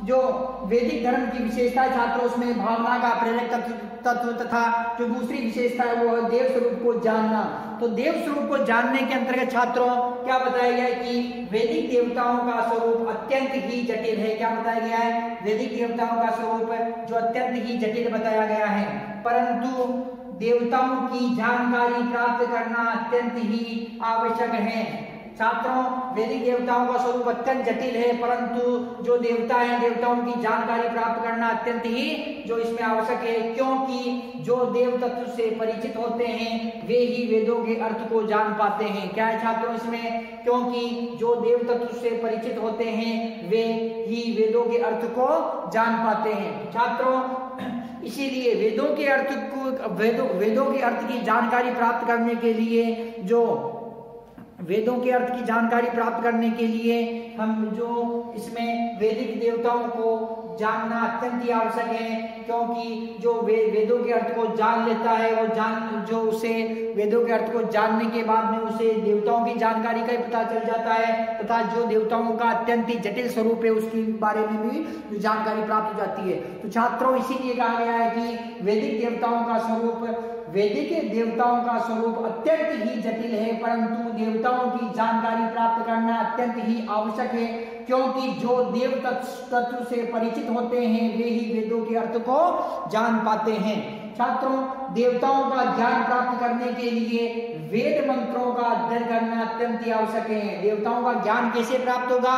जो वैदिक धर्म की विशेषता है छात्रों, उसमें भावना का प्रेरक तत्व तथा जो दूसरी विशेषता है वो है देव स्वरूप को जानना। तो देव स्वरूप को जानने के अंतर्गत छात्रों क्या बताया गया है कि वैदिक देवताओं का स्वरूप अत्यंत ही जटिल है। क्या बताया गया है? वैदिक देवताओं का स्वरूप जो अत्यंत ही जटिल बताया गया है, परंतु देवताओं की जानकारी प्राप्त करना अत्यंत ही आवश्यक है। छात्रों, वैदिक देवताओं का स्वरूप अत्यंत जटिल है, परंतु जो देवता हैं देवताओं की जानकारी प्राप्त करना अत्यंत ही जो इसमें आवश्यक है, क्योंकि जो देव तत्व से परिचित होते हैं वे ही वेदों के अर्थ को जान पाते हैं। क्या है छात्रों इसमें? क्योंकि जो देव तत्व से परिचित होते हैं वे ही वेदों के अर्थ को जान पाते हैं। छात्रों, इसीलिए वेदों के अर्थ को वेदों के अर्थ की जानकारी प्राप्त करने के लिए जो वेदों के अर्थ की जानकारी प्राप्त करने के लिए हम जो इसमें वैदिक देवताओं को जानना अत्यंत ही आवश्यक है, क्योंकि जो वेदों के अर्थ को जान लेता है वो जो उसे वेदों के अर्थ को जानने के बाद में उसे देवताओं की जानकारी का ही पता चल जाता है, तथा जो देवताओं का अत्यंत ही जटिल स्वरूप है उसके बारे में भी जानकारी प्राप्त हो जाती है। तो छात्रों, इसीलिए कहा गया है कि वैदिक देवताओं का स्वरूप अत्यंत ही जटिल है, परंतु देवताओं की जानकारी प्राप्त करना अत्यंत ही आवश्यक है, क्योंकि जो देव तत्व से परिचित होते हैं वे ही वेदों के अर्थ को जान पाते हैं। छात्रों, देवताओं का ज्ञान प्राप्त करने के लिए वेद मंत्रों का अध्ययन करना अत्यंत ही आवश्यक है। देवताओं का ज्ञान कैसे प्राप्त होगा?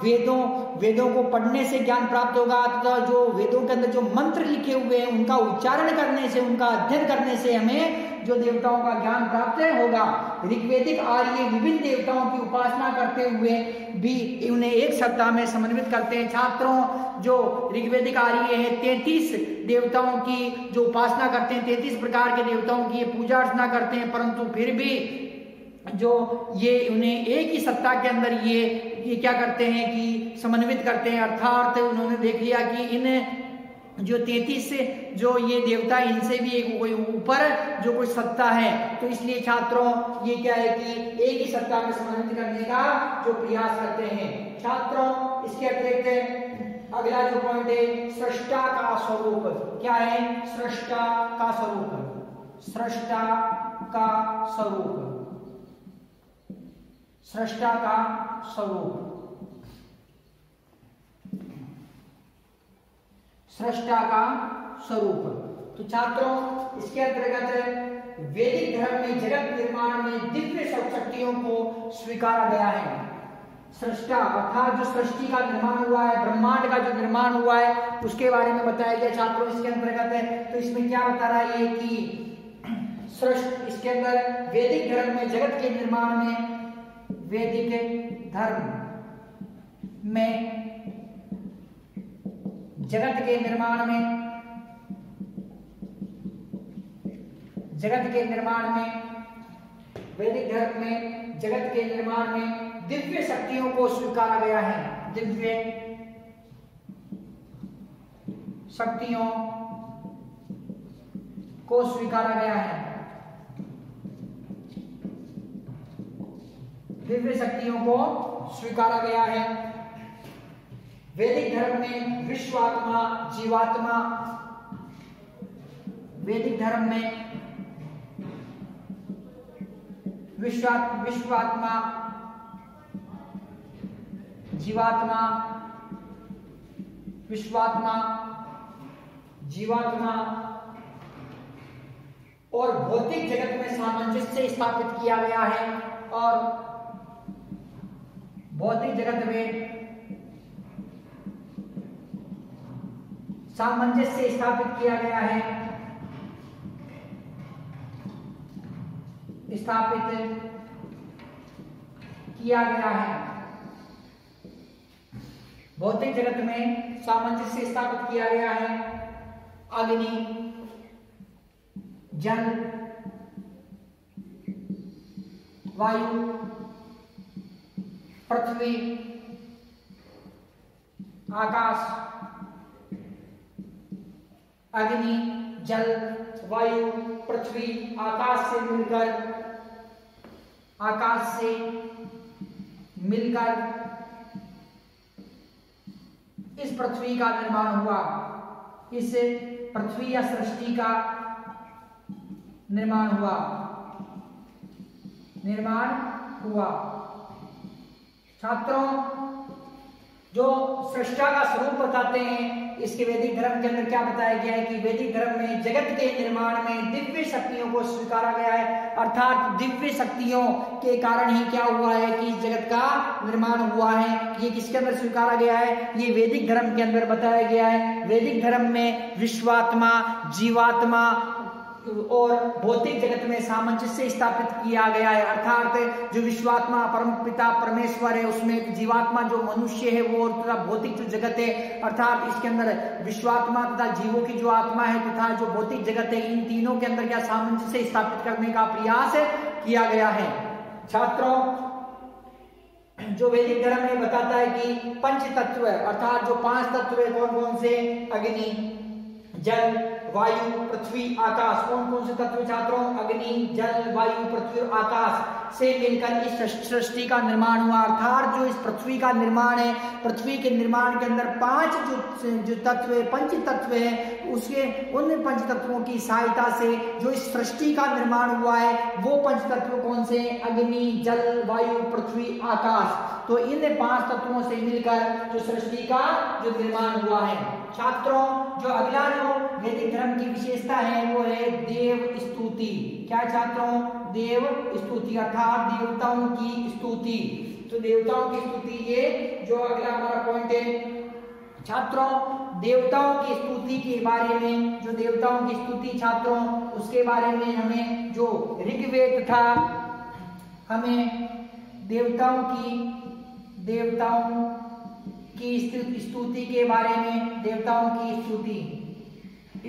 वेदों को पढ़ने से ज्ञान प्राप्त होगा, तथा जो वेदों के अंदर जो मंत्र लिखे हुए हैं उनका उच्चारण करने से, उनका अध्ययन करने से हमें जो देवताओं का ज्ञान प्राप्त होगा। ऋग्वेदिक आर्य विभिन्न देवताओं की उपासना करते हुए भी उन्हें एक सत्ता में समन्वित करते हैं। छात्रों, जो ऋग्वेदिक आर्य है 33 देवताओं की जो उपासना करते हैं, 33 प्रकार के देवताओं की ये पूजा अर्चना करते हैं, परंतु फिर भी जो ये उन्हें एक ही सत्ता के अंदर ये क्या करते हैं कि समन्वित करते हैं। अर्थात उन्होंने देख लिया कि इन जो 33 जो ये देवता है इनसे भी एक कोई ऊपर जो कोई सत्ता है, तो इसलिए छात्रों ये क्या है कि एक ही सत्ता में समन्वित करने का जो प्रयास करते हैं। छात्रों, इसके अतिरिक्त अगला जो पॉइंट है सृष्टा का स्वरूप। क्या है? सृष्टा का स्वरूप। सृष्टा का स्वरूप। सृष्टा का स्वरूप। सृष्टा का स्वरूप। तो छात्रों, इसके अंतर्गत वैदिक धर्म में जगत निर्माण में दिव्य शक्तियों को स्वीकारा गया है। सृष्टा अर्थात जो सृष्टि का निर्माण हुआ है, ब्रह्मांड का जो निर्माण हुआ है उसके बारे में बताया गया छात्रों इसके अंतर्गत है। तो इसमें क्या बता रहा है कि सृष्टि, इसके अंदर वैदिक धर्म में जगत के निर्माण में, वैदिक धर्म में जगत के निर्माण में, वैदिक धर्म में जगत के निर्माण में दिव्य शक्तियों को स्वीकारा गया है। दिव्य शक्तियों को स्वीकारा गया है। दिव्य शक्तियों को स्वीकारा गया है। वैदिक धर्म में विश्वात्मा, जीवात्मा, वैदिक धर्म में विश्वात्मा, जीवात्मा, जीवात्मा और भौतिक जगत में सामंजस्य स्थापित किया गया है। और भौतिक जगत में सामंजस्य स्थापित किया गया है। भौतिक जगत में सामंजस्य स्थापित किया गया है। अग्नि, जल, वायु, पृथ्वी, आकाश, अग्नि, जल, वायु, पृथ्वी, आकाश से मिलकर इस पृथ्वी का निर्माण हुआ, इस पृथ्वी या सृष्टि का निर्माण हुआ। छात्रों, जो सृष्टा का स्वरूप बताते हैं, इसके वैदिक धर्म के अंदर क्या बताया गया है कि वैदिक धर्म में जगत के निर्माण में दिव्य शक्तियों को स्वीकारा गया है, अर्थात दिव्य शक्तियों के कारण ही क्या हुआ है कि जगत का निर्माण हुआ है। ये किसके अंदर स्वीकारा गया है? ये वैदिक धर्म के अंदर बताया गया है। वैदिक धर्म में विश्वात्मा, जीवात्मा और भौतिक जगत में सामंजस्य स्थापित किया गया है, अर्थात जो विश्वात्मा परम पिता परमेश्वर है, उसमें जीवात्मा जो मनुष्य है वो, तथा भौतिक जो जगत है, अर्थात इसके अंदर विश्वात्मा तथा जीवों की जो आत्मा है तथा जो भौतिक जगत है, इन तीनों के अंदर क्या सामंजस्य स्थापित करने का प्रयास किया गया है। छात्रों, जो वैदिक धर्म में बताता है कि पंच तत्व अर्थात जो 5 तत्व है, कौन कौन से? अग्नि, जल, वायु, पृथ्वी, आकाश। कौन कौन से तत्व छात्रों? अग्नि, जल, वायु, पृथ्वी और आकाश से मिलकर इस सृष्टि का निर्माण हुआ। अर्थात जो इस पृथ्वी का निर्माण है, पृथ्वी के निर्माण के अंदर 5 जो तत्व है, पंच तत्व है, उसके उन पंच तत्वों की सहायता से जो इस सृष्टि का निर्माण हुआ है, वो पंच तत्व कौन से? अग्नि, जल, वायु, पृथ्वी, आकाश। तो इन 5 तत्वों से मिलकर जो सृष्टि का जो निर्माण हुआ है। छात्रों, जो अगला जो वैदिक धर्म की विशेषता है वो है देव स्तुति। क्या छात्रों? देव स्तुति अर्थात देवताओं की स्तुति। तो देवताओं की स्तुति, ये जो अगला हमारा पॉइंट है। छात्रों, देवताओं की स्तुति के बारे में, जो देवताओं की स्तुति छात्रों, उसके बारे में हमें जो ऋग्वेद था, हमें देवताओं की स्तुति के बारे में, देवताओं की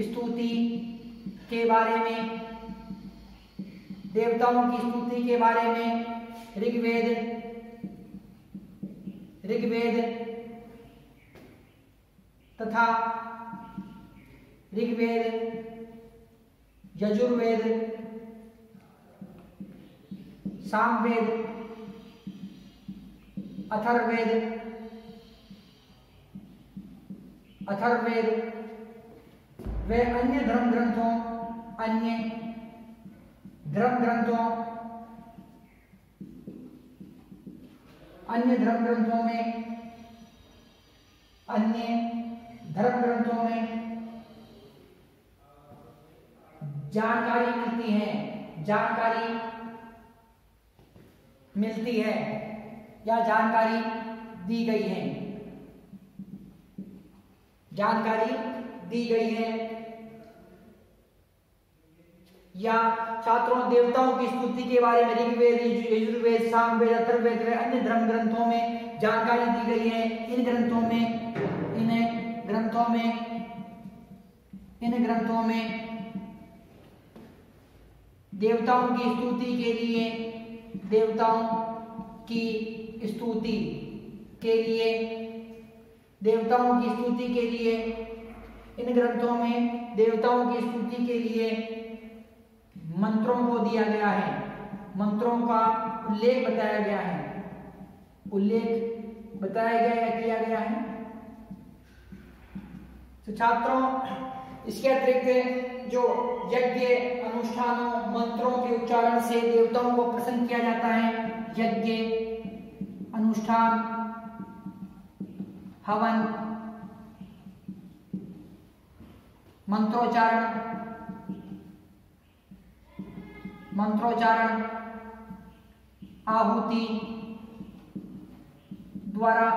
स्तुति के बारे में, देवताओं की स्तुति के बारे में ऋग्वेद तथा यजुर्वेद, सामवेद, अथर्ववेद व अन्य धर्म ग्रंथों में जानकारी मिलती है या जानकारी दी गई है। या छात्रों, देवताओं की स्तुति के बारे में ऋग्वेद, यजुर्वेद, सामवेद, अथर्ववेद व अन्य धर्म ग्रंथों में जानकारी दी गई है। इन ग्रंथों में देवताओं की स्तुति के लिए इन ग्रंथों में देवताओं की स्तुति के लिए मंत्रों को दिया गया है, मंत्रों का उल्लेख बताया गया है, किया गया है। तो छात्रों, इसके अतिरिक्त जो यज्ञ अनुष्ठानों, मंत्रों के उच्चारण से देवताओं को प्रसन्न किया जाता है, यज्ञ अनुष्ठान, हवन, मंत्रोच्चारण, आहुति द्वारा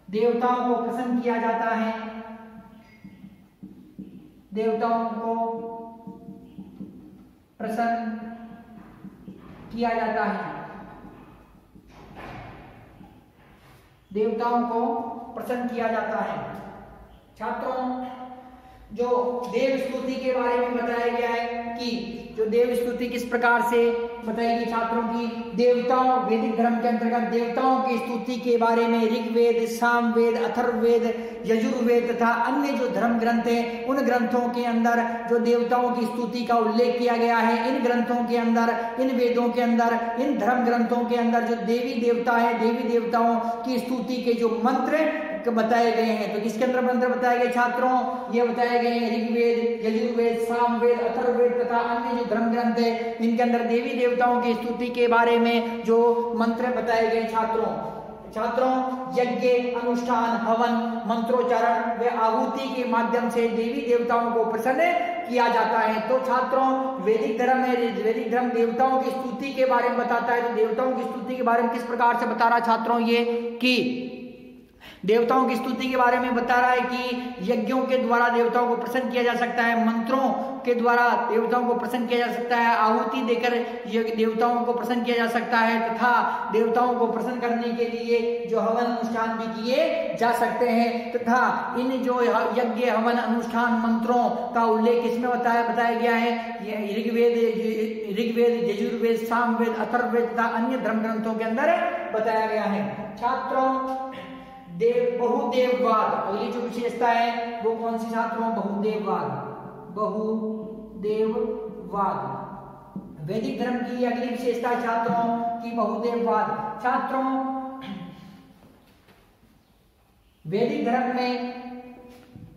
देवताओं को प्रसन्न किया जाता है, देवताओं को प्रसन्न किया जाता है, देवताओं को प्रसन्न किया जाता है। छात्रों, जो देव स्तुति के बारे में बताया गया है कि जो देव स्तुति किस प्रकार से बताएगी छात्रों की देवताओं, वैदिक धर्म के अंतर्गत देवताओं की स्तुति के बारे में ऋग्वेद, सामवेद, अथर्ववेद, यजुर्वेद तथा अन्य जो धर्म ग्रंथ है उन ग्रंथों के अंदर जो देवताओं की स्तुति का उल्लेख किया गया है। इन ग्रंथों के अंदर, इन वेदों के अंदर, इन धर्म ग्रंथों के अंदर जो देवी देवता है, देवी देवताओं की स्तुति के जो मंत्र बताए गए हैं, तो किसके अंदर मंत्र बताए गए छात्रों? ये बताए गए हैं ऋग्वेद, यजुर्वेद, सामवेद, अथर्ववेद तथा अन्य जो धर्म ग्रंथ है इनके अंदर देवी देवताओं की स्तुति के बारे में जो मंत्र बताए गए छात्रों यज्ञ, अनुष्ठान, हवन, मंत्रोच्चारण व आहुति के माध्यम से देवी देवताओं को प्रसन्न किया जाता है। तो छात्रों वैदिक धर्म है, वैदिक धर्म देवताओं की स्तुति के बारे में बताता है। तो देवताओं की स्तुति के बारे में किस प्रकार से बता रहा है छात्रों? ये कि देवताओं की स्तुति के बारे में बता रहा है कि यज्ञों के द्वारा देवताओं को प्रसन्न किया जा सकता है, मंत्रों के द्वारा देवताओं को प्रसन्न किया जा सकता है, आहुति देकर देवताओं को प्रसन्न किया जा सकता है तथा देवताओं को प्रसन्न करने के लिए जो हवन अनुष्ठान भी किए जा सकते हैं। तथा इन जो यज्ञ, हवन, अनुष्ठान, मंत्रों का उल्लेख इसमें बताया गया है ऋग्वेद, यजुर्वेद, सामवेद, अथर्ववेद तथा अन्य धर्म ग्रंथों के अंदर बताया गया है। छात्रों बहुदेववाद, अगली जो विशेषता है वो कौन सी छात्रों? बहुदेववाद वैदिक धर्म की अगली विशेषता छात्रों की बहुदेववाद। छात्रों वैदिक धर्म में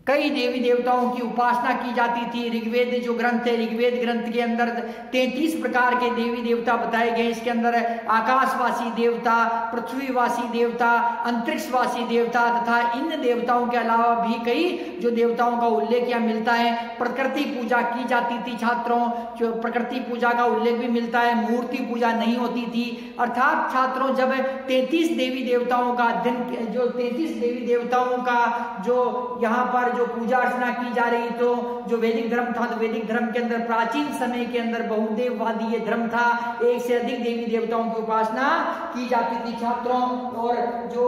कई देवी देवताओं की उपासना की जाती थी। ऋग्वेद जो ग्रंथ है, ऋग्वेद ग्रंथ के अंदर 33 प्रकार के देवी देवता बताए गए। इसके अंदर आकाशवासी देवता, पृथ्वीवासी देवता, अंतरिक्षवासी देवता तथा इन देवताओं के अलावा भी कई जो देवताओं का उल्लेख यहाँ मिलता है। प्रकृति पूजा की जाती थी छात्रों, जो प्रकृति पूजा का उल्लेख भी मिलता है, मूर्ति पूजा नहीं होती थी। अर्थात छात्रों जब 33 देवी देवताओं का अध्ययन, जो 33 देवी देवताओं का जो यहाँ पर जो पूजा अर्चना की जा रही, तो जो वैदिक धर्म था, तो वैदिक धर्म के अंदर प्राचीन समय के अंदर बहुदेववादी ये धर्म था। एक से अधिक देवी देवताओं की उपासना की जाती थी छात्रों। और जो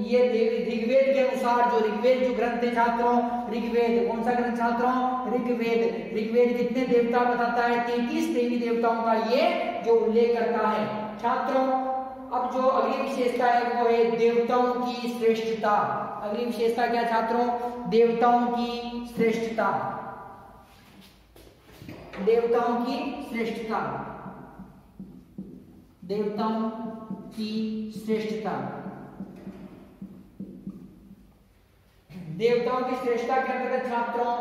ये ऋग्वेद के अनुसार, जो ऋग्वेद जो ग्रंथ है छात्रों, ऋग्वेद कौन सा ग्रंथ छात्रों? ऋग्वेद कितने देवता बताता है? 33 देवी देवताओं का ये जो उल्लेख करता है छात्रों। अब जो अगली विशेषता है वो है देवताओं की श्रेष्ठता। अगली विशेषता क्या छात्रों? देवताओं की श्रेष्ठता। देवताओं की श्रेष्ठता, देवताओं की श्रेष्ठता। देवताओं की श्रेष्ठता के अंतर्गत छात्रों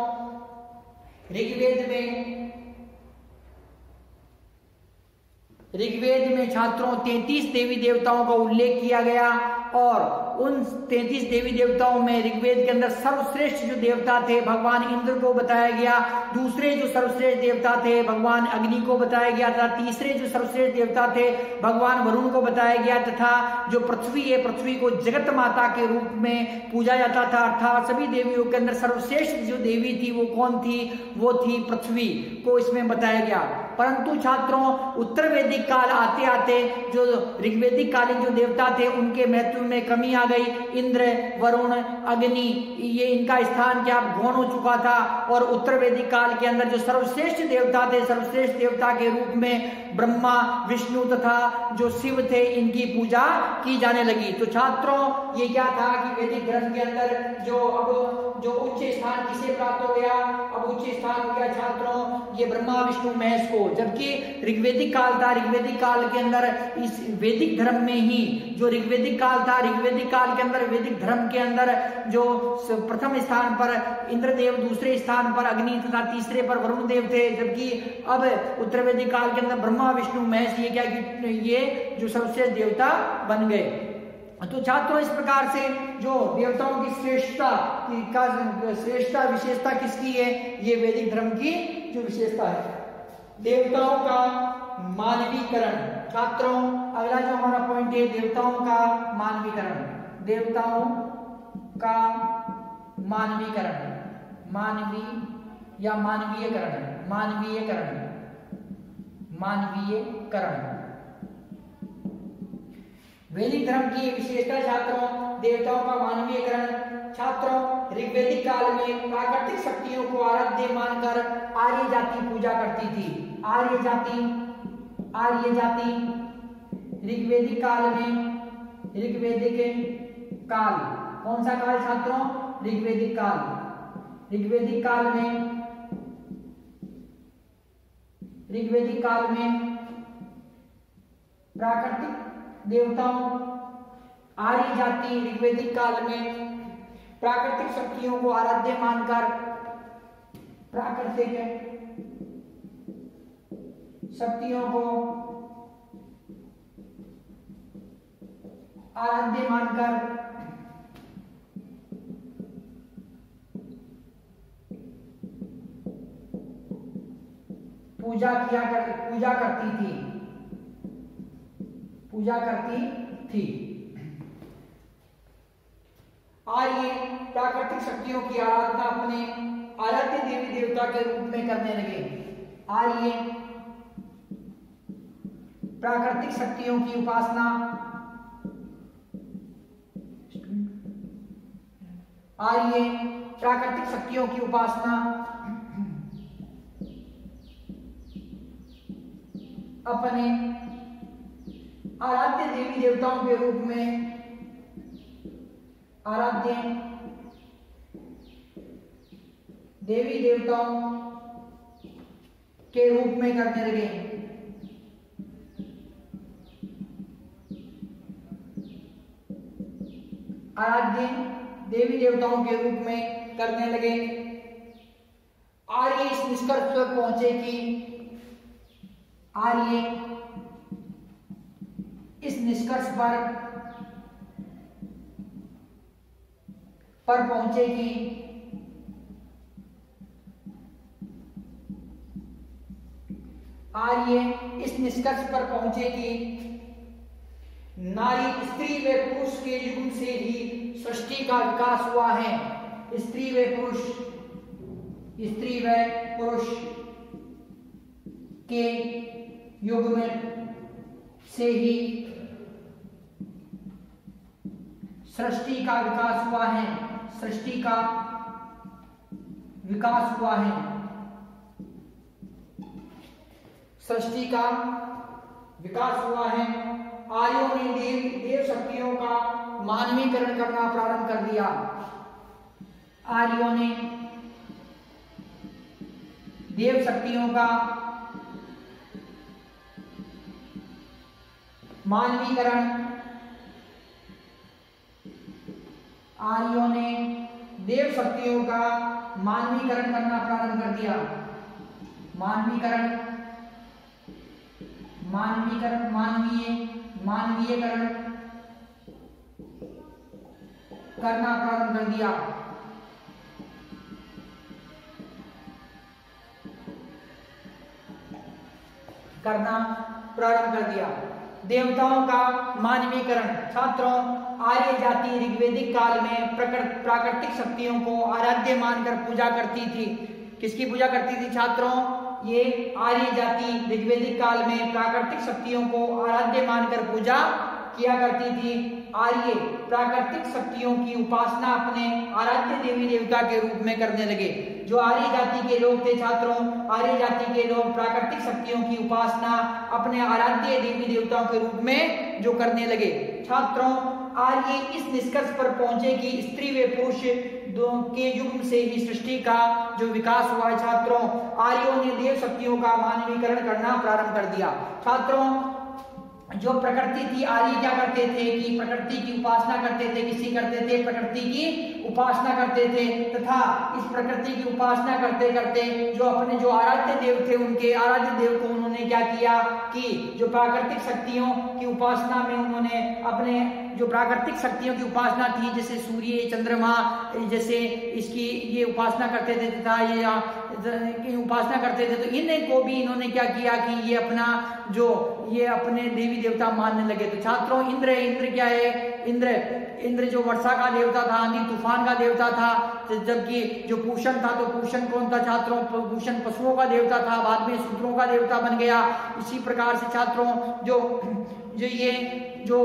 ऋग्वेद में छात्रों 33 देवी देवताओं का उल्लेख किया गया और उन 33 देवी देवताओं में ऋग्वेद के अंदर सर्वश्रेष्ठ जो देवता थे भगवान इंद्र को बताया गया। दूसरे जो सर्वश्रेष्ठ देवता थे भगवान अग्नि को बताया गया था। तीसरे जो सर्वश्रेष्ठ देवता थे भगवान वरुण को बताया गया तथा जो पृथ्वी है, पृथ्वी को जगत माता के रूप में पूजा जाता था। अर्थात सभी देवियों के अंदर सर्वश्रेष्ठ जो देवी थी वो कौन थी? वो थी पृथ्वी को इसमें बताया गया। परंतु छात्रों उत्तर वैदिक काल आते आते जो ऋग्वेदिक कालीन जो देवता थे उनके महत्व में कमी आ गई। इंद्र, वरुण, अग्नि, ये इनका स्थान क्या गौण हो चुका था और उत्तर वैदिक काल के अंदर जो सर्वश्रेष्ठ देवता थे, सर्वश्रेष्ठ देवता के रूप में ब्रह्मा, विष्णु तथा जो शिव थे इनकी पूजा की जाने लगी। तो छात्रों ये क्या था कि वैदिक धर्म के अंदर जो उच्च स्थान किसे प्राप्त हो गया? अब उच्च स्थान हो गया छात्रों ये ब्रह्मा, विष्णु, महेश को। जबकि ऋग्वेदिक काल था, ऋग्वेदिक काल के अंदर इस वैदिक धर्म में ही जो ऋग्वेदिक काल था, ऋग्वेदिक काल के अंदर वैदिक धर्म के अंदर जो प्रथम स्थान पर इंद्रदेव, दूसरे स्थान पर अग्नि तथा तीसरे पर वरुण देव थे। जबकि अब उत्तर वैदिक काल के अंदर ब्रह्मा, विष्णु, महेश ये क्या ये जो सर्वश्रेष्ठ देवता बन गए। तो छात्रों इस प्रकार से जो देवताओं की श्रेष्ठता विशेषता किसकी है? ये वैदिक धर्म की जो विशेषता है। देवताओं का मानवीकरण। छात्रों अगला जो हमारा पॉइंट है देवताओं का मानवीकरण। देवताओं का मानवीकरण, मानवीयकरण। वैदिक धर्म की विशेषता छात्रों देवताओं का मानवीयकरण। छात्रों ऋग्वेदिक काल में प्राकृतिक शक्तियों को आराध्य मानकर आर्य जाति पूजा करती थी। आर्य जाति आर्य जाति ऋग्वेदिक काल में, ऋग्वेदिक काल कौन सा काल छात्रों? ऋग्वेदिक काल। ऋग्वेदिक काल में प्राकृतिक देवताओं, आर्य जाति ऋग्वेदिक काल में प्राकृतिक शक्तियों को आराध्य मानकर, प्राकृतिक शक्तियों को आराध्य मानकर पूजा करती थी। आर्य प्राकृतिक शक्तियों की आराधना अपने आराध्य देवी देवता के रूप में करने लगे। आर्य प्राकृतिक शक्तियों की उपासना अपने आराध्य देवी देवताओं के रूप में, आराध्य देवी देवताओं के रूप में करने लगे। आराध्य देवी देवताओं के रूप में करने लगे। आर्य इस निष्कर्ष पर पहुंचे कि आर्य इस निष्कर्ष पर पहुंचे कि नारी स्त्री व पुरुष के युग से ही सृष्टि का विकास हुआ है। स्त्री व पुरुष के युग में से ही सृष्टि का विकास हुआ है। सृष्टि का विकास हुआ है। सृष्टि का विकास हुआ है। आर्यों ने देव शक्तियों का मानवीकरण करना प्रारंभ कर दिया। आर्यों ने देव शक्तियों का मानवीकरण, आर्यों ने देव शक्तियों का मानवीकरण करना प्रारंभ कर दिया। मानवीयकरण करना प्रारंभ कर दिया। देवताओं का मानवीकरण। छात्रों, आर्य जाति ऋग्वेदिक काल में प्राकृतिक शक्तियों को आराध्य मानकर पूजा करती थी। किसकी पूजा करती थी छात्रों? ये आर्य जाति ऋग्वेदिक काल में प्राकृतिक शक्तियों को आराध्य मानकर पूजा किया करती थी। आर्य प्राकृतिक शक्तियों की उपासना अपने आराध्य देवी देवता के रूप में करने लगे। जो आर्य जाति के लोग थे छात्रों, आर्य जाति के लोग प्राकृतिक शक्तियों की उपासना अपने आराध्य देवी देवताओं के रूप में जो करने लगे। छात्रों, आर्य इस निष्कर्ष पर पहुंचे कि स्त्री व पुरुष के युग से ही सृष्टि का जो विकास हुआ है। छात्रों, आर्यों ने देव शक्तियों का मानवीकरण करना प्रारंभ कर दिया। छात्रों, जो प्रकृति थी, आर्य क्या करते थे कि प्रकृति की उपासना करते थे। किसी करते थे? प्रकृति की उपासना करते थे। तथा इस प्रकृति की उपासना करते करते जो अपने जो आराध्य देव थे, उनके आराध्य देव को उन्होंने क्या किया कि जो प्राकृतिक शक्तियों की उपासना में उन्होंने अपने जो प्राकृतिक शक्तियों की उपासना थी, जैसे सूर्य, चंद्रमा, जैसे इसकी ये उपासना करते थे तथा ये उपासना करते थे, तो इनको भी इन्होंने क्या किया कि ये अपना जो ये अपने देवी देवता मानने लगे। तो छात्रों, इंद्र क्या है? इंद्र जो वर्षा का देवता था, आंधी तूफान का देवता था। जबकि जो पूषण था, तो पूषण कौन था छात्रों? पूषण पशुओं का देवता था, बाद में शूद्रों का देवता बन गया। इसी प्रकार से छात्रों, जो ये जो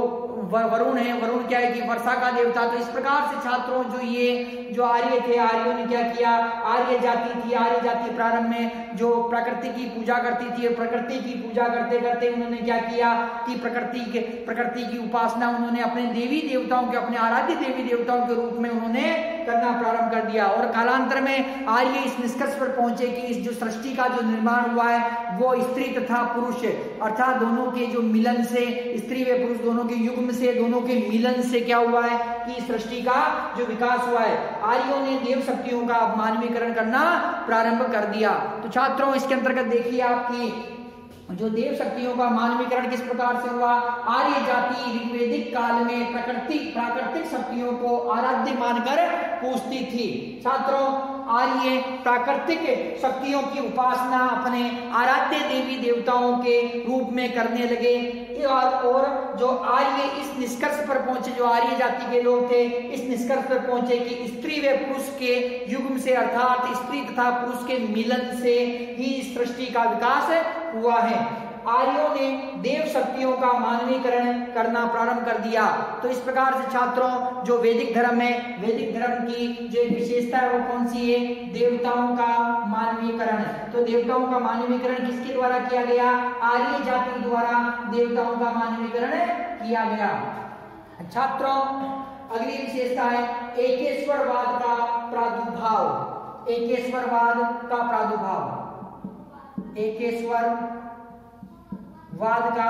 वरुण है, वरुण क्या है कि वर्षा का देवता। तो इस प्रकार से छात्रों जो आर्य थे, आर्यों ने क्या किया, आर्य जाति थी, आर्य जाति प्रारंभ में जो प्रकृति की पूजा करती थी, प्रकृति की पूजा करते करते उन्होंने क्या किया कि प्रकृति की उपासना उन्होंने अपने देवी देवताओं के, अपने आराध्य देवी देवताओं के रूप में उन्होंने करना प्रारंभ कर दिया। और कालांतर में आर्य इस निष्कर्ष पर पहुंचे कि इस जो सृष्टि का जो निर्माण हुआ है वो स्त्री तथा पुरुष अर्थात दोनों के जो मिलन से, स्त्री व पुरुष दोनों के युग्म से, दोनों के मिलन से क्या हुआ है कि सृष्टि का जो विकास हुआ है। आर्यों ने देव शक्तियों का मानवीकरण करना प्रारंभ कर दिया। तो छात्रों इसके अंतर्गत देखिए आपकी जो देव शक्तियों का मानवीकरण किस प्रकार से हुआ। आर्य जाति ऋग्वेदिक काल में प्राकृतिक शक्तियों को आराध्य मानकर पूजती थी। छात्रों आर्य प्राकृतिक शक्तियों की उपासना अपने आराध्य देवी देवताओं के रूप में करने लगे। और जो आर्य इस निष्कर्ष पर पहुंचे, जो आर्य जाति के लोग थे, इस निष्कर्ष पर पहुंचे कि स्त्री व पुरुष के युग्म से अर्थात स्त्री तथा पुरुष के मिलन से ही सृष्टि का विकास हुआ है। आर्यों ने देव शक्तियों का मानवीकरण करना प्रारंभ कर दिया। तो इस प्रकार से छात्रों जो वैदिक धर्म है, वैदिक धर्म की जो एक विशेषता है वो कौन सी है, देवताओं का मानवीकरण। तो देवताओं का मानवीकरण किसके द्वारा किया गया, आर्य जाति द्वारा देवताओं का मानवीकरण किया गया। छात्रों अगली विशेषता है एकेश्वरवाद का प्रादुर्भाव। एकेश्वरवाद का प्रादुर्भाव, एकेश्वरवाद का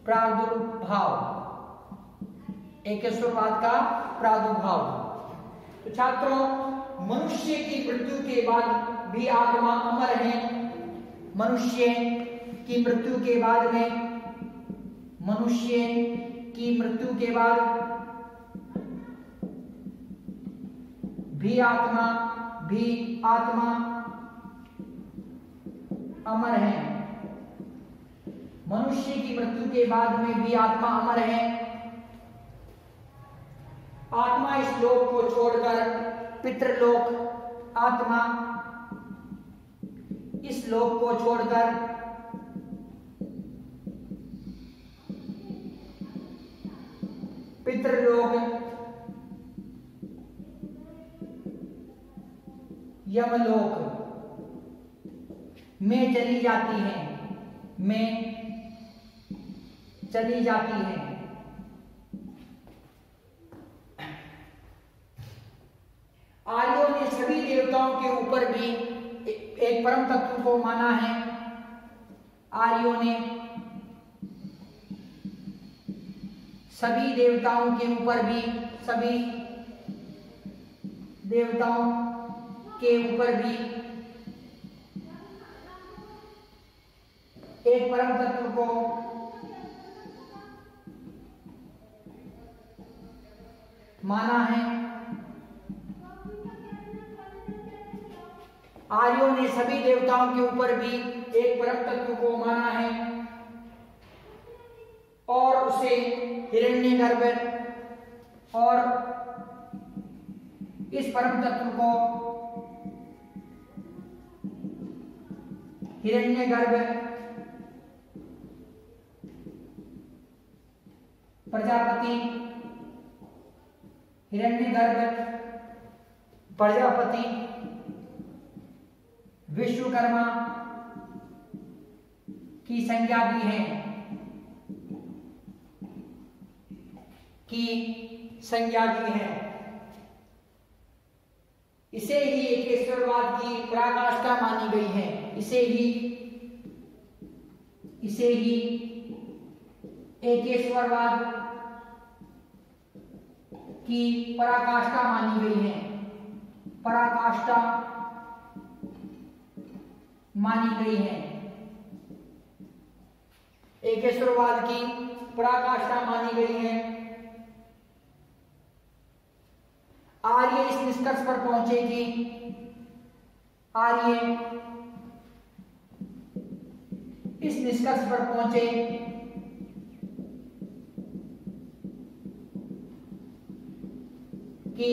प्रादुर्भाव, एकेश्वरवाद का प्रादुर्भाव। तो छात्रों मनुष्य की मृत्यु के बाद भी आत्मा अमर है। मनुष्य की मृत्यु के बाद में, मनुष्य की मृत्यु के बाद भी आत्मा अमर है। मनुष्य की मृत्यु के बाद में भी आत्मा अमर है। आत्मा इस लोक को छोड़कर पितृलोक, आत्मा इस लोक को छोड़कर पितृलोक, यमलोक में चली जाती है, में चली जाती है। आर्यों ने सभी देवताओं के ऊपर भी एक परम तत्व को माना है। आर्यों ने सभी देवताओं के ऊपर भी, सभी देवताओं के ऊपर भी एक परम तत्व को माना है। आर्यों ने सभी देवताओं के ऊपर भी एक परम तत्व को माना है और उसे हिरण्यगर्भ, और इस परम तत्व को हिरण्यगर्भ, प्रजापति, हिरण्यगर्भ, प्रजापति, विश्वकर्मा की संज्ञा दी है, की संज्ञा दी है। इसे ही एकेश्वरवाद की पराकाष्ठा मानी गई है। इसे ही एकेश्वरवाद की पराकाष्ठा मानी गई है, पराकाष्ठा मानी गई है। एकेश्वरवाद की पराकाष्ठा मानी गई है। आर्य इस निष्कर्ष पर पहुंचे कि आर्य इस निष्कर्ष पर पहुंचे कि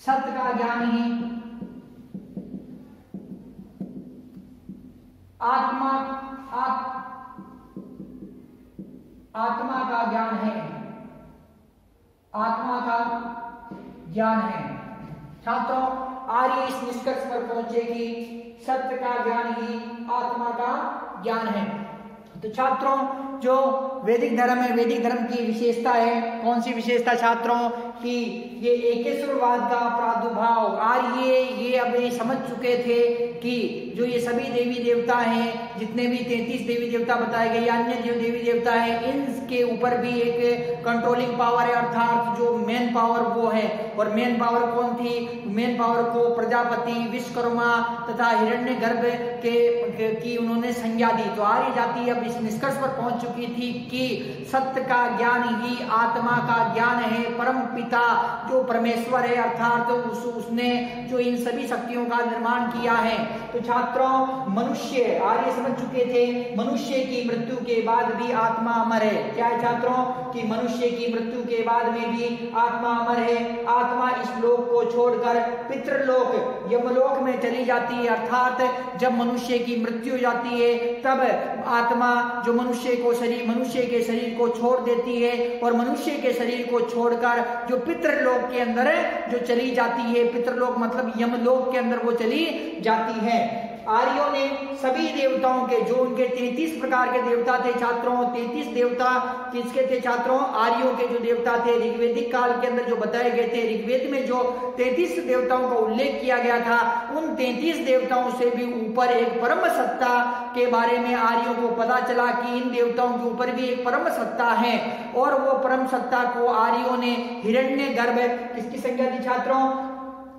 सत्य का ज्ञान ही आत्मा का ज्ञान है, आत्मा का ज्ञान है। छात्रों, आर्य इस निष्कर्ष पर पहुंचे कि सत्य का ज्ञान ही आत्मा का ज्ञान है। तो छात्रों, जो वैदिक धर्म है, वैदिक धर्म की विशेषता है, कौन सी विशेषता छात्रों कि ये एकेश्वरवाद का प्रादुर्भाव, आर्य ये अब ये समझ चुके थे कि जो ये सभी देवी देवता हैं, जितने भी 33 देवी देवता बताए गए, अन्य जो देवी देवता है, इनके ऊपर भी एक कंट्रोलिंग पावर है, अर्थात जो मेन पावर वो है। और मेन पावर कौन थी? मेन पावर को प्रजापति, विश्वकर्मा तथा हिरण्यगर्भ की उन्होंने संज्ञा दी। तो आर्य जाति अब इस निष्कर्ष पर पहुंच चुकी थी कि सत्य का ज्ञान ही आत्मा का ज्ञान है। परम पिता जो परमेश्वर है, अर्थात उसने जो इन सभी शक्तियों का निर्माण किया है। तो छात्रों, मनुष्य, आर्य समझ चुके थे मनुष्य की मृत्यु के बाद भी आत्मा अमर है। क्या है छात्रों? कि मनुष्य की मृत्यु के बाद में भी आत्मा अमर है। आत्मा इस लोक को छोड़कर पितृलोक, यमलोक में चली जाती है। अर्थात जब मनुष्य की मृत्यु हो जाती है, तब आत्मा जो मनुष्य के शरीर को छोड़ देती है और मनुष्य के शरीर को छोड़कर जो पितृलोक के अंदर जो चली जाती है, पितृलोक मतलब यमलोक के अंदर वो चली जाती है। आर्यों ने सभी देवताओं के, जो उनके 33 प्रकार के देवता थे छात्रों, 33 देवता किसके थे छात्रों? आर्यों के जो देवता थे, ऋग्वेदिक काल के अंदर जो बताए गए थे, ऋग्वेद में जो 33 देवताओं का उल्लेख किया गया था, उन 33 देवताओं से भी ऊपर एक परम सत्ता के बारे में आर्यों को पता चला कि इन देवताओं के ऊपर भी एक परम सत्ता है। और वो परम सत्ता को आर्यों ने हिरण्यगर्भ, किसकी संज्ञा दी छात्रों?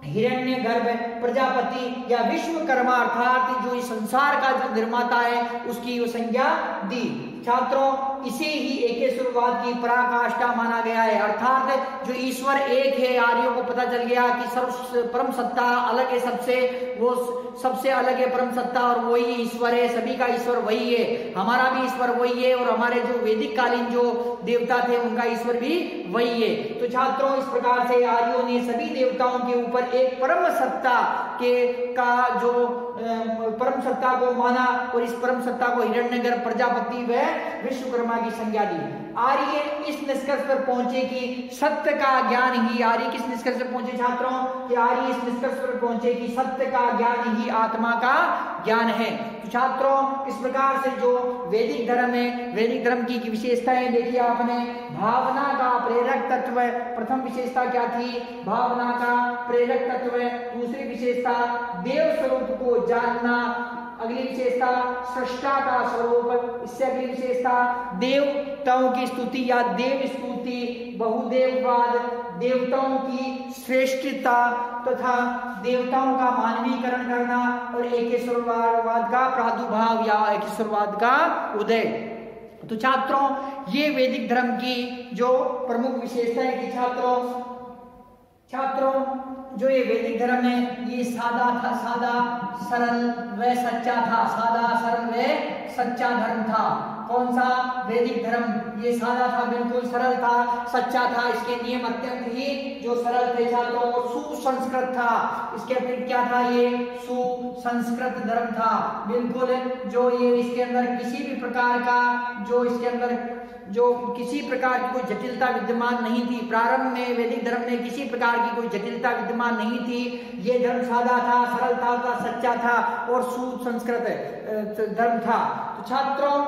हिरण्यगर्भ, प्रजापति या विश्वकर्मा, अर्थात जो इस संसार का जो निर्माता है, उसकी वो संज्ञा दी। छात्रों, इसे ही एकेश्वरवाद की पराकाष्ठा माना गया है। अर्थात जो ईश्वर एक है, आर्यों को पता चल गया कि सर्व परम सत्ता अलग है सबसे, वो सबसे अलग है परम सत्ता, और वही ईश्वर है, सभी का ईश्वर वही है, हमारा भी ईश्वर वही है, और हमारे जो वैदिक कालीन जो देवता थे उनका ईश्वर भी वही है। तो छात्रों, इस प्रकार से आर्यों ने सभी देवताओं के ऊपर एक परम सत्ता जो परम सत्ता को माना, और इस परम सत्ता को हिरण्यगर्भ, प्रजापति व विश्वकर्मा की संज्ञा दी। आर्य इस निष्कर्ष पर पहुंचे कि सत्य का ज्ञान ही, आर्य किस निष्कर्ष पर पहुंचे छात्रों? कि आर्य इस निष्कर्ष पर पहुंचे कि सत्य का ज्ञान ही आत्मा का ज्ञान है। तो छात्रों, इस प्रकार से जो वैदिक धर्म है, वैदिक धर्म की विशेषताएं देखिए आपने। भावना का प्रेरक तत्व, प्रथम विशेषता क्या थी? भावना का प्रेरक तत्व। दूसरी विशेषता देव स्वरूप को जानना। अगली विशेषता सृष्टा का स्वरूप। इससे अगली विशेषता देवताओं की स्तुति या देव स्तुति, बहुदेववाद, देवताओं की श्रेष्ठता तथा देवताओं का मानवीकरण करना, और एकेश्वरवाद का प्रादुर्भाव या एकेश्वरवाद का उदय। तो छात्रों, ये वैदिक धर्म की जो प्रमुख विशेषताएं थी छात्रों, जो ये वैदिक धर्म है, ये सादा था, सादा सरल व सच्चा था, सादा सरल व सच्चा धर्म था। कौन सा वैदिक धर्म? ये सादा था, बिल्कुल सरल था, सच्चा था, इसके नियम अत्यंत ही जो सरल थे छात्रों, और सुसंस्कृत था। इसके अतिरिक्त क्या था? ये सुसंस्कृत धर्म था, बिल्कुल जो ये इसके अंदर किसी भी प्रकार का किसी प्रकार की कोई जटिलता विद्यमान नहीं थी। प्रारंभ में वैदिक धर्म में किसी प्रकार की कोई जटिलता विद्यमान नहीं थी। ये धर्म सादा था, सरल था, सच्चा था और सुसंस्कृत धर्म था। तो छात्रों,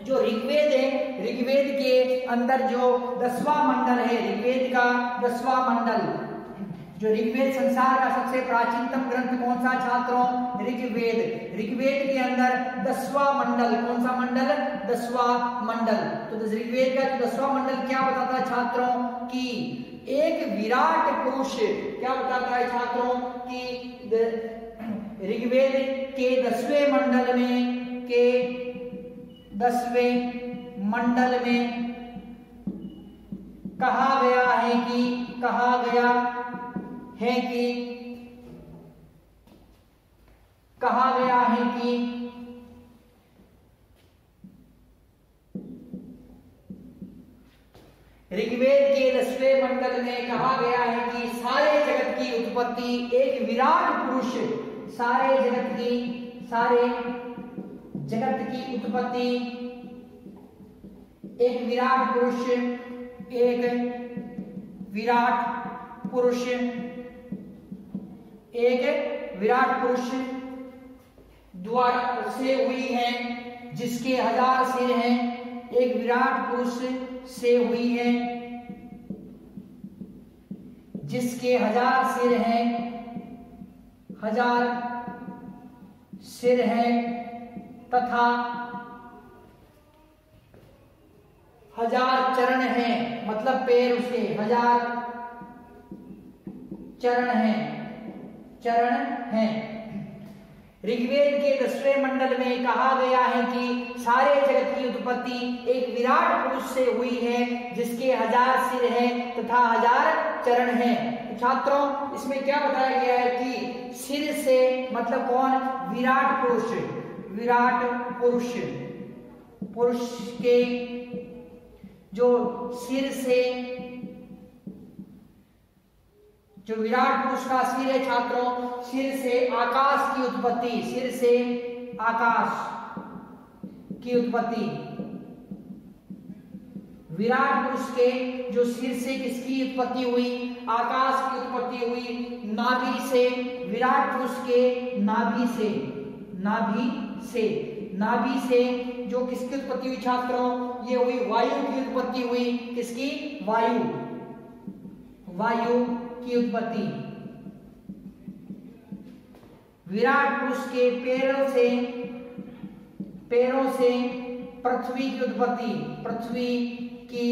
जो ऋग्वेद है, ऋग्वेद के अंदर जो 10वां मंडल है, ऋग्वेद का 10वां मंडल, जो ऋग्वेद संसार का सबसे प्राचीनतम ग्रंथ कौन सा छात्रों? ऋग्वेद। ऋग्वेद के अंदर 10वां मंडल, कौन सा मंडल? 10वां मंडल। तो ऋग्वेद का जो 10वां मंडल क्या बताता है छात्रों? कि एक विराट पुरुष, क्या बताता है छात्रों? कि ऋग्वेद के 10वें मंडल में कहा गया है कि ऋग्वेद के 10वें मंडल में कहा गया है कि सारे जगत की उत्पत्ति एक विराट पुरुष, सारे जगत की उत्पत्ति एक विराट पुरुष, एक विराट पुरुष, एक विराट पुरुष द्वारा से हुई है जिसके 1000 सिर हैं। एक विराट पुरुष से हुई है जिसके 1000 सिर हैं, 1000 सिर हैं तथा 1000 चरण हैं, मतलब पैर उसके 1000 चरण हैं। ऋग्वेद के 10वें मंडल में कहा गया है कि सारे जगत की उत्पत्ति एक विराट पुरुष से हुई है जिसके 1000 सिर हैं तथा 1000 चरण हैं। छात्रों, इसमें क्या बताया गया है कि सिर से मतलब कौन? विराट पुरुष, विराट पुरुष, पुरुष के जो सिर से, जो विराट पुरुष का सिर है छात्रों, सिर से आकाश की उत्पत्ति, सिर से आकाश की उत्पत्ति। विराट पुरुष के जो सिर से किसकी उत्पत्ति हुई? आकाश की उत्पत्ति हुई। नाभि से, विराट पुरुष के नाभि से, नाभि से जो किसकी उत्पत्ति हुई छात्रों? ये हुई वायु की उत्पत्ति हुई। किसकी? वायु, वायु की उत्पत्ति। विराट पुरुष के पैरों से पृथ्वी की उत्पत्ति, पृथ्वी की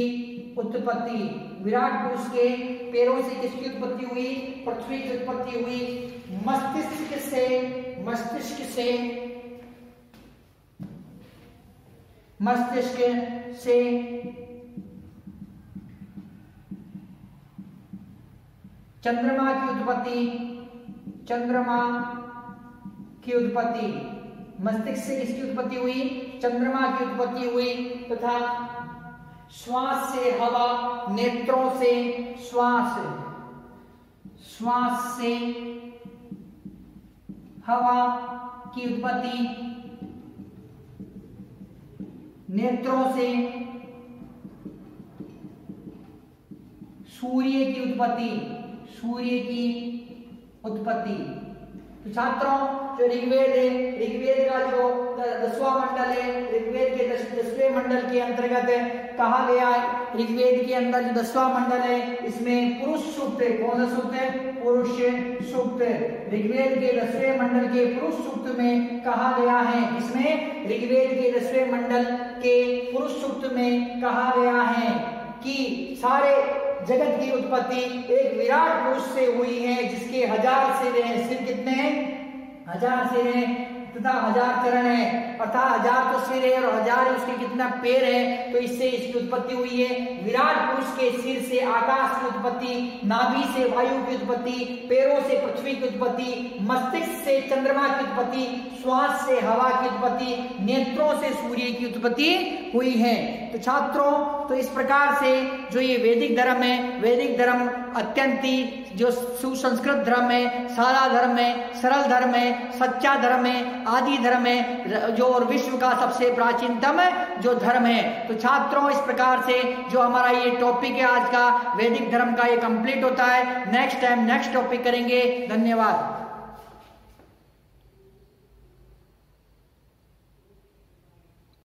उत्पत्ति। विराट पुरुष के पैरों से किसकी उत्पत्ति हुई? पृथ्वी की उत्पत्ति हुई। मस्तिष्क से चंद्रमा की उत्पत्ति, चंद्रमा की उत्पत्ति। मस्तिष्क से किसकी उत्पत्ति हुई? चंद्रमा की उत्पत्ति हुई। तथा श्वास से हवा, नेत्रों से श्वास, श्वास से हवा की उत्पत्ति, नेत्रों से सूर्य की उत्पत्ति, सूर्य की उत्पत्ति। तो छात्रों, जो ऋग्वेद है, ऋग्वेद का जो 10वां मंडल है, ऋग्वेद के 10वें मंडल के अंतर्गत कहा गया है। ऋग्वेद के अंदर जो 10वां मंडल है, इसमें पुरुष सूक्त है। कौन सा सूक्त है? पुरुष सूक्त। ऋग्वेद के 10वें मंडल के पुरुष सूक्त में कहा गया है, इसमें ऋग्वेद के 10वें मंडल के पुरुष सूक्त में कहा गया है कि सारे जगत की उत्पत्ति एक विराट पुरुष से हुई है जिसके 1000 सिर हैं। सिर कितने हैं? 1000 सिर हैं तथा 1000 चरण है, अर्थात 1000 तो सिर है और 1000 उसके कितना पैर है, तो इससे इसकी उत्पत्ति हुई है। विराट पुरुष के सिर से आकाश की उत्पत्ति, नाभि से वायु की उत्पत्ति, पैरों से पृथ्वी की उत्पत्ति, मस्तिष्क से चंद्रमा की उत्पत्ति, श्वास से हवा की उत्पत्ति, नेत्रों से सूर्य की उत्पत्ति हुई है। तो छात्रों, तो इस प्रकार से जो ये वैदिक धर्म है, वैदिक धर्म अत्यंत ही जो सुसंस्कृत धर्म है, सादा धर्म है, सरल धर्म है, सच्चा धर्म है, आदि धर्म है, जो और विश्व का सबसे प्राचीनतम जो धर्म है। तो छात्रों, इस प्रकार से जो हमारा ये टॉपिक है आज का वैदिक धर्म का, ये कंप्लीट होता है। नेक्स्ट टाइम नेक्स्ट टॉपिक करेंगे। धन्यवाद।